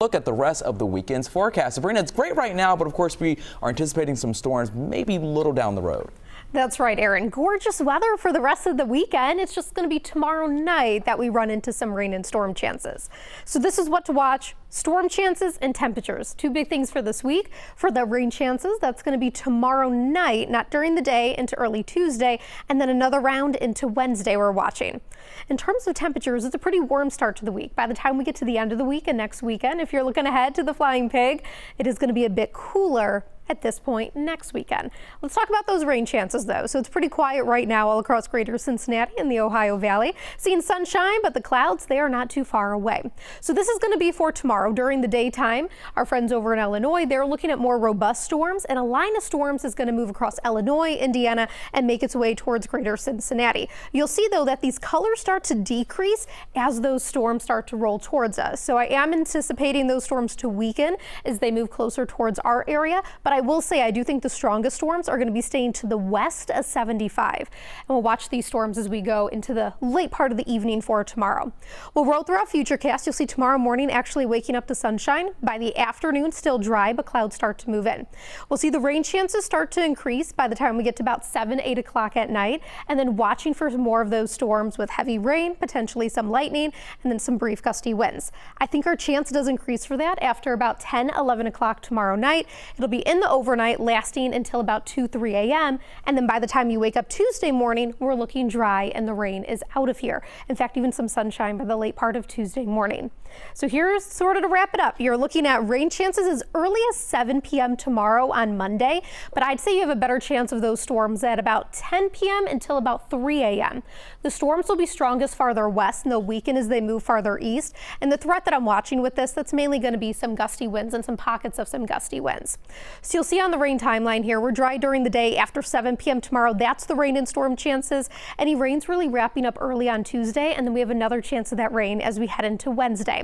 Look at the rest of the weekend's forecast. Sabrina, it's great right now, but of course we are anticipating some storms maybe a little down the road. That's right, Aaron. Gorgeous weather for the rest of the weekend. It's just going to be tomorrow night that we run into some rain and storm chances. So this is what to watch: storm chances and temperatures. Two big things for this week. For the rain chances, that's going to be tomorrow night, not during the day, into early Tuesday, and then another round into Wednesday we're watching. In terms of temperatures, it's a pretty warm start to the week. By the time we get to the end of the week and next weekend, if you're looking ahead to the Flying Pig, it is going to be a bit cooler at this point next weekend. Let's talk about those rain chances though. So it's pretty quiet right now all across Greater Cincinnati and the Ohio Valley. Seeing sunshine, but the clouds, they are not too far away. So this is going to be for tomorrow during the daytime. Our friends over in Illinois, they're looking at more robust storms, and a line of storms is going to move across Illinois, Indiana, and make its way towards Greater Cincinnati. You'll see though that these colors start to decrease as those storms start to roll towards us. So I am anticipating those storms to weaken as they move closer towards our area, but I will say I do think the strongest storms are going to be staying to the west of 75. And we'll watch these storms as we go into the late part of the evening for tomorrow. We'll roll throughout Futurecast. You'll see tomorrow morning actually waking up to sunshine. By the afternoon, still dry, but clouds start to move in. We'll see the rain chances start to increase by the time we get to about 7, 8 o'clock at night, and then watching for more of those storms with heavy rain, potentially some lightning, and then some brief gusty winds. I think our chance does increase for that after about 10, 11 o'clock tomorrow night. It'll be in the overnight, lasting until about 2, 3 a.m. And then by the time you wake up Tuesday morning, we're looking dry and the rain is out of here. In fact, even some sunshine by the late part of Tuesday morning. So here's sort of to wrap it up. You're looking at rain chances as early as 7 p.m. tomorrow on Monday, but I'd say you have a better chance of those storms at about 10 p.m. until about 3 a.m. The storms will be strongest farther west and they'll weaken as they move farther east. And the threat that I'm watching with this, that's mainly going to be some gusty winds and some pockets of some gusty winds. So you'll see on the rain timeline here, we're dry during the day after 7 p.m. tomorrow. That's the rain and storm chances. Any rain's really wrapping up early on Tuesday, and then we have another chance of that rain as we head into Wednesday.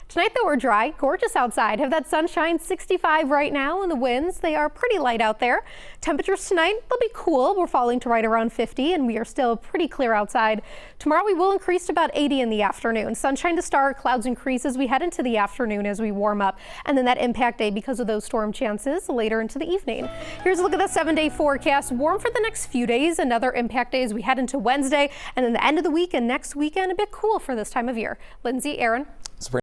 Tonight though, we're dry, gorgeous outside, have that sunshine, 65 right now, and the winds, they are pretty light out there. Temperatures tonight, they'll be cool. We're falling to right around 50, and we are still pretty clear outside. Tomorrow we will increase to about 80 in the afternoon. Sunshine to start, clouds increase as we head into the afternoon as we warm up, and then that impact day because of those storm chances later into the evening. Here's a look at the 7-day forecast. Warm for the next few days, another impact day as we head into Wednesday, and then the end of the week and next weekend a bit cool for this time of year. Lindsay, Aaron.